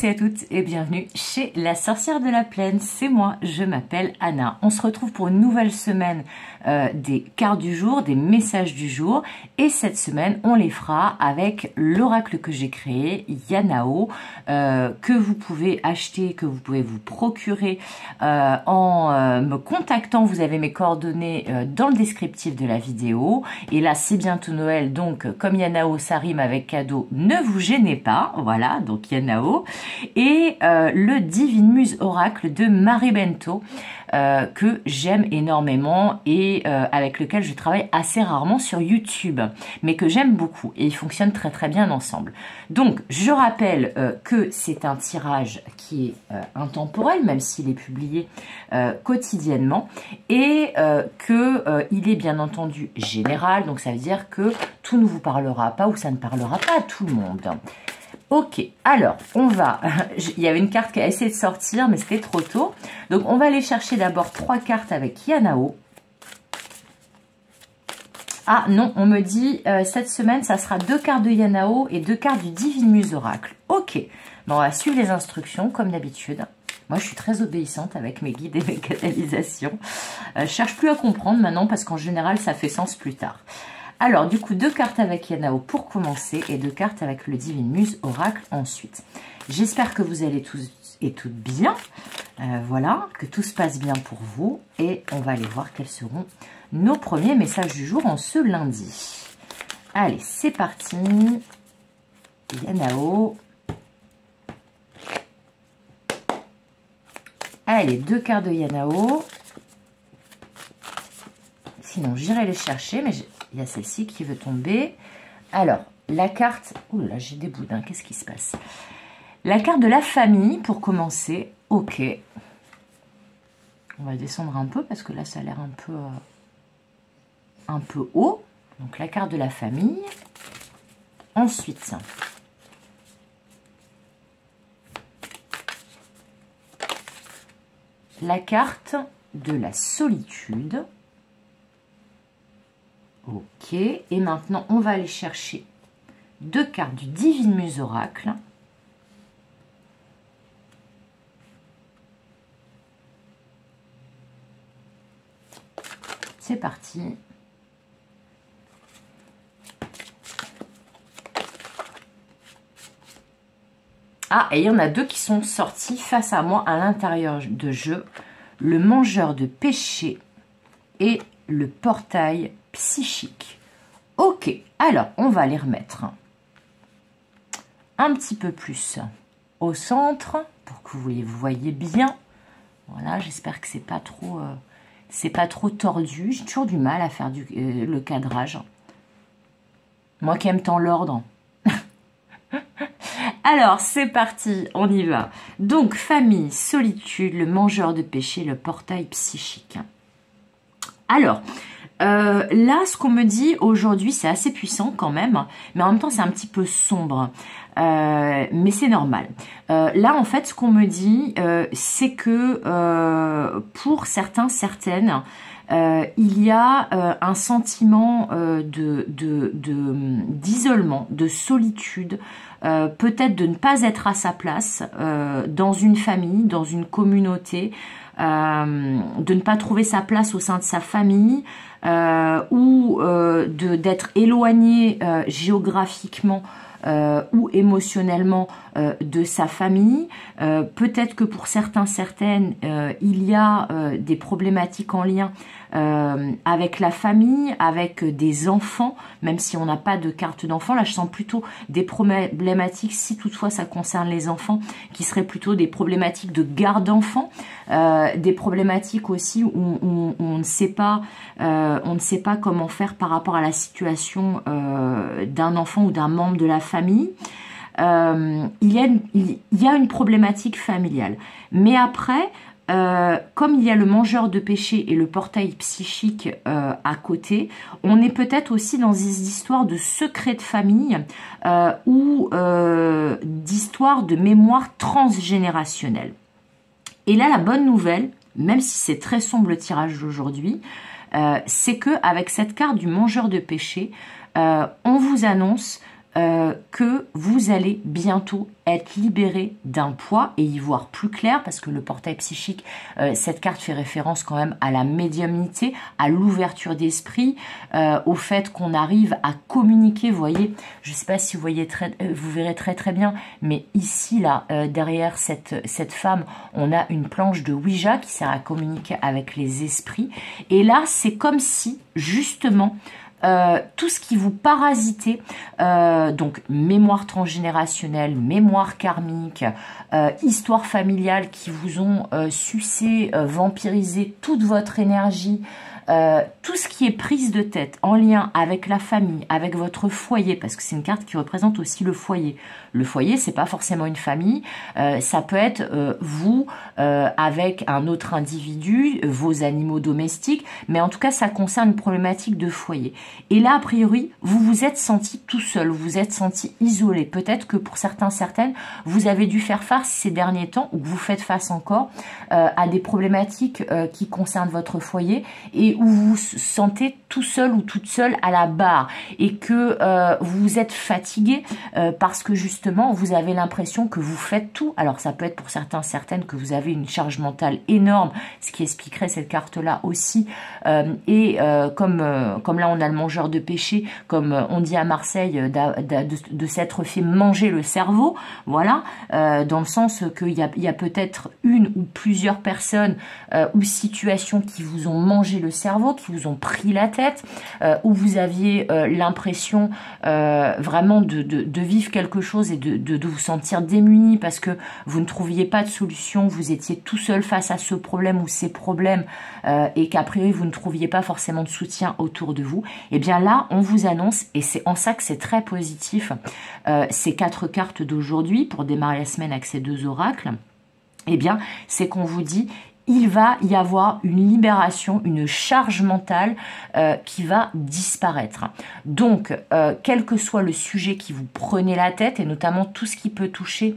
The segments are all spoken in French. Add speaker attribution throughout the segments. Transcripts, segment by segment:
Speaker 1: tous et à toutes et bienvenue chez la sorcière de la plaine, c'est moi, je m'appelle Anna. On se retrouve pour une nouvelle semaine des cartes du jour, des messages du jour et cette semaine on les fera avec l'oracle que j'ai créé, Yanao, que vous pouvez acheter, que vous pouvez vous procurer en me contactant. Vous avez mes coordonnées dans le descriptif de la vidéo et là c'est bientôt Noël, donc comme Yanao ça rime avec cadeau, ne vous gênez pas, voilà, donc Yanao, et le Divine Muse Oracle de Marie Bento, que j'aime énormément et avec lequel je travaille assez rarement sur YouTube, mais que j'aime beaucoup et ils fonctionnent très très bien ensemble. Donc je rappelle que c'est un tirage qui est intemporel, même s'il est publié quotidiennement, et qu'il est bien entendu général, donc ça veut dire que tout ne vous parlera pas ou ça ne parlera pas à tout le monde. Ok, alors on va, il y avait une carte qui a essayé de sortir mais c'était trop tôt, donc on va aller chercher d'abord 3 cartes avec Yanao. Ah non, on me dit cette semaine ça sera 2 cartes de Yanao et 2 cartes du Divine Muse Oracle. Ok, bon, on va suivre les instructions comme d'habitude. Moi je suis très obéissante avec mes guides et mes canalisations. Je cherche plus à comprendre maintenant parce qu'en général ça fait sens plus tard. Alors, du coup, 2 cartes avec Yanao pour commencer et 2 cartes avec le Divine Muse Oracle ensuite. J'espère que vous allez tous et toutes bien. Voilà, que tout se passe bien pour vous. Et on va aller voir quels seront nos premiers messages du jour en ce lundi. Allez, c'est parti. Yanao. Allez, 2 cartes de Yanao. Sinon, j'irai les chercher, mais il y a celle-ci qui veut tomber. Alors, la carte... Ouh là, j'ai des boudins, qu'est-ce qui se passe? La carte de la famille, pour commencer. Ok. On va descendre un peu, parce que là, ça a l'air un peu haut. Donc, la carte de la famille. Ensuite, la carte de la solitude. Ok, et maintenant on va aller chercher 2 cartes du Divine Muse Oracle. C'est parti. Ah, et il y en a 2 qui sont sortis face à moi à l'intérieur de jeu. Le Mangeur de péché et le Portail psychique. Ok, alors on va les remettre un petit peu plus au centre pour que vous voyez bien. Voilà, j'espère que c'est pas trop tordu. J'ai toujours du mal à faire le cadrage. Moi qui aime tant l'ordre. Alors, c'est parti, on y va. Donc, famille, solitude, le Mangeur de péché, le Portail psychique. Alors, là, ce qu'on me dit aujourd'hui, c'est assez puissant quand même, mais en même temps, c'est un petit peu sombre. Mais c'est normal. Là, en fait, ce qu'on me dit, c'est que pour certains, certaines, il y a un sentiment d'isolement, de solitude, peut-être de ne pas être à sa place dans une famille, dans une communauté, de ne pas trouver sa place au sein de sa famille, ou d'être éloigné géographiquement ou émotionnellement de sa famille. Peut-être que pour certains, certaines, il y a des problématiques en lien avec la famille, avec des enfants, même si on n'a pas de carte d'enfant. Là, je sens plutôt des problématiques, si toutefois ça concerne les enfants, qui seraient plutôt des problématiques de garde d'enfants, des problématiques aussi où on ne sait pas comment faire par rapport à la situation d'un enfant ou d'un membre de la famille. Il y a une problématique familiale. Mais après, comme il y a le Mangeur de péché et le Portail psychique à côté, on est peut-être aussi dans des histoires de secrets de famille ou d'histoires de mémoire transgénérationnelle. Et là, la bonne nouvelle, même si c'est très sombre le tirage d'aujourd'hui, c'est que avec cette carte du Mangeur de péché, on vous annonce que vous allez bientôt être libéré d'un poids et y voir plus clair, parce que le portail psychique, cette carte fait référence quand même à la médiumnité, à l'ouverture d'esprit, au fait qu'on arrive à communiquer. Vous voyez, je ne sais pas si vous voyez vous verrez très bien, mais ici là, derrière cette femme, on a une planche de Ouija qui sert à communiquer avec les esprits. Et là, c'est comme si justement tout ce qui vous parasitait, donc mémoire transgénérationnelle, mémoire karmique, histoire familiale qui vous ont sucé, vampirisé toute votre énergie, tout ce qui est prise de tête en lien avec la famille, avec votre foyer, parce que c'est une carte qui représente aussi le foyer. Le foyer, c'est pas forcément une famille, ça peut être vous avec un autre individu, vos animaux domestiques, mais en tout cas, ça concerne une problématique de foyer. Et là, a priori, vous vous êtes senti tout seul, vous vous êtes senti isolé. Peut-être que pour certaines, vous avez dû faire face ces derniers temps, ou que vous faites face encore, à des problématiques qui concernent votre foyer, et où vous vous sentez tout seul ou toute seule à la barre, et que vous êtes fatigué parce que justement, vous avez l'impression que vous faites tout. Alors, ça peut être pour certaines, que vous avez une charge mentale énorme, ce qui expliquerait cette carte-là aussi. Comme là, on a le mangeur de péché, comme on dit à Marseille, de s'être fait manger le cerveau, voilà, dans le sens qu'il y a peut-être une ou plusieurs personnes ou situations qui vous ont mangé le cerveau, qui vous ont pris la tête, où vous aviez l'impression vraiment de vivre quelque chose et de vous sentir démuni parce que vous ne trouviez pas de solution, vous étiez tout seul face à ce problème ou ces problèmes et qu'a priori vous ne trouviez pas forcément de soutien autour de vous. Et bien là, on vous annonce, et c'est en ça que c'est très positif, ces 4 cartes d'aujourd'hui pour démarrer la semaine avec ces 2 oracles, eh bien, c'est qu'on vous dit, il va y avoir une libération, une charge mentale qui va disparaître. Donc, quel que soit le sujet qui vous prenez la tête, et notamment tout ce qui peut toucher,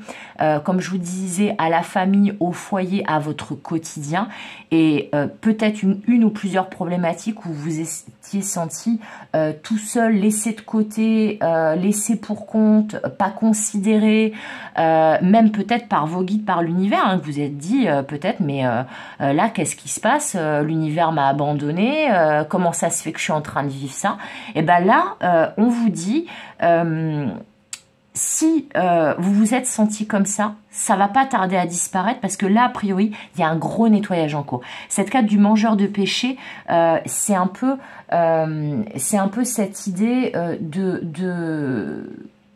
Speaker 1: comme je vous disais, à la famille, au foyer, à votre quotidien, et peut-être une ou plusieurs problématiques où vous étiez senti tout seul, laissé de côté, laissé pour compte, pas considéré, même peut-être par vos guides, par l'univers, hein, que vous êtes dit peut-être, mais là, qu'est-ce qui se passe? L'univers m'a abandonné, comment ça se fait que je suis en train de vivre ça? Et bien là, on vous dit, si vous vous êtes senti comme ça va pas tarder à disparaître parce que là, a priori, il y a un gros nettoyage en cours. Cette carte du mangeur de péché, c'est un peu cette idée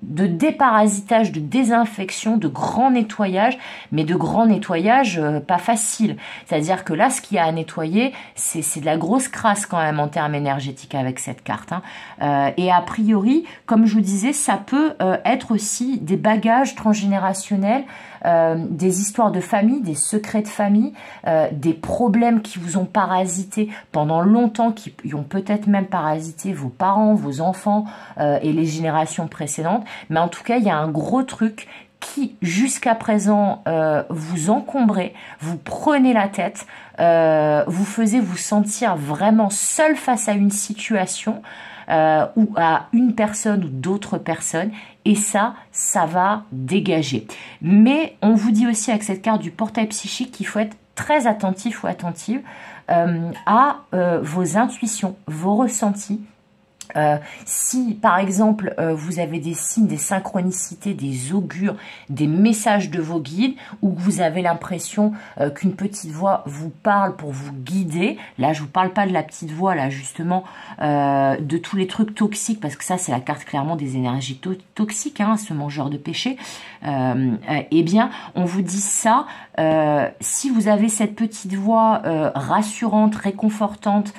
Speaker 1: de déparasitage, de désinfection, de grand nettoyage, mais de grand nettoyage pas facile. C'est-à-dire que là, ce qu'il y a à nettoyer, c'est de la grosse crasse quand même en termes énergétiques avec cette carte. Hein. Et a priori, comme je vous disais, ça peut être aussi des bagages transgénérationnels, des histoires de famille, des secrets de famille, des problèmes qui vous ont parasité pendant longtemps, qui ont peut-être même parasité vos parents, vos enfants et les générations précédentes. Mais en tout cas, il y a un gros truc qui, jusqu'à présent, vous encombrait, vous prenez la tête, vous faisait vous sentir vraiment seul face à une situation ou à une personne ou d'autres personnes. Et ça va dégager. Mais on vous dit aussi avec cette carte du portail psychique qu'il faut être très attentif ou attentive à vos intuitions, vos ressentis. Si par exemple vous avez des signes, des synchronicités, des augures, des messages de vos guides, ou que vous avez l'impression qu'une petite voix vous parle pour vous guider, là je vous parle pas de la petite voix là justement de tous les trucs toxiques, parce que ça c'est la carte clairement des énergies toxiques, hein, ce mangeur de péché, eh bien on vous dit ça, si vous avez cette petite voix rassurante, réconfortante,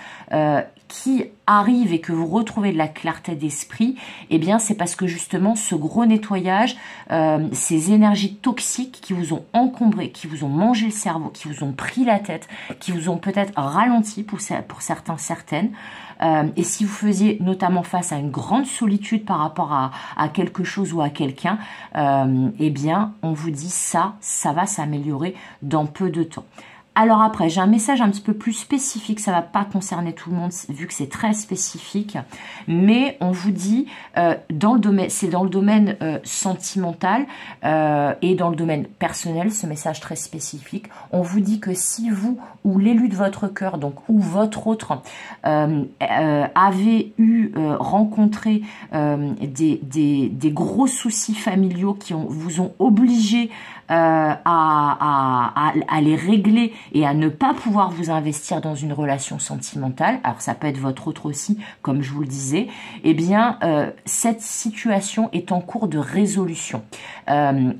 Speaker 1: qui arrive et que vous retrouvez de la clarté d'esprit, eh bien c'est parce que justement ce gros nettoyage, ces énergies toxiques qui vous ont encombré, qui vous ont mangé le cerveau, qui vous ont pris la tête, qui vous ont peut-être ralenti pour certains, certaines, et si vous faisiez notamment face à une grande solitude par rapport à quelque chose ou à quelqu'un, eh bien on vous dit ça va s'améliorer dans peu de temps. Alors après, j'ai un message un petit peu plus spécifique, ça va pas concerner tout le monde vu que c'est très spécifique, mais on vous dit dans le domaine, c'est dans le domaine sentimental et dans le domaine personnel, ce message très spécifique. On vous dit que si vous ou l'élu de votre cœur, donc ou votre autre, avez rencontré des gros soucis familiaux qui vous ont obligé à les régler et à ne pas pouvoir vous investir dans une relation sentimentale, alors ça peut être votre autre aussi, comme je vous le disais, eh bien, cette situation est en cours de résolution.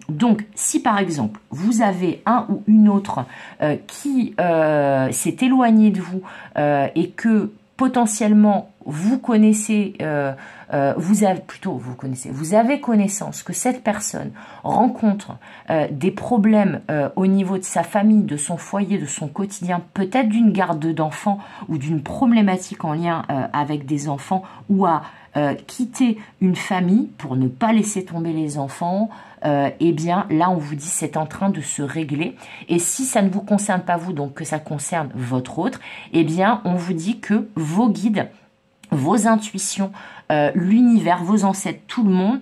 Speaker 1: Donc, si par exemple, vous avez un ou une autre qui s'est éloigné de vous et que potentiellement vous connaissez, vous avez connaissance que cette personne rencontre des problèmes au niveau de sa famille, de son foyer, de son quotidien, peut-être d'une garde d'enfants ou d'une problématique en lien avec des enfants, ou à quitter une famille pour ne pas laisser tomber les enfants, eh bien là on vous dit c'est en train de se régler. Et si ça ne vous concerne pas vous, donc que ça concerne votre autre, eh bien on vous dit que vos guides, vos intuitions, l'univers, vos ancêtres, tout le monde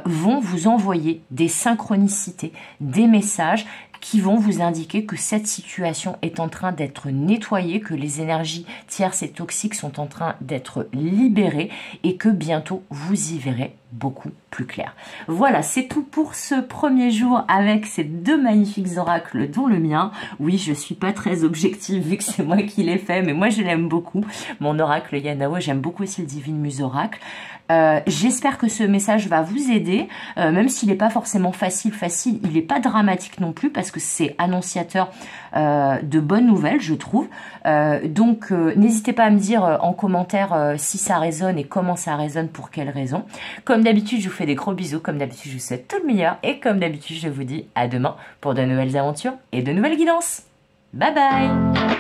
Speaker 1: vont vous envoyer des synchronicités, des messages qui vont vous indiquer que cette situation est en train d'être nettoyée, que les énergies tierces et toxiques sont en train d'être libérées et que bientôt vous y verrez beaucoup plus clair. Voilà, c'est tout pour ce premier jour avec ces deux magnifiques oracles dont le mien. Oui, je suis pas très objective vu que c'est moi qui l'ai fait, mais moi je l'aime beaucoup. Mon oracle Yanao, j'aime beaucoup aussi le Divine Muse Oracle. J'espère que ce message va vous aider, même s'il n'est pas forcément facile, il n'est pas dramatique non plus parce que c'est annonciateur de bonnes nouvelles, je trouve. Donc, n'hésitez pas à me dire en commentaire si ça résonne et comment ça résonne, pour quelles raisons. Comme d'habitude, je vous fais des gros bisous, comme d'habitude, je vous souhaite tout le meilleur et comme d'habitude, je vous dis à demain pour de nouvelles aventures et de nouvelles guidances. Bye bye!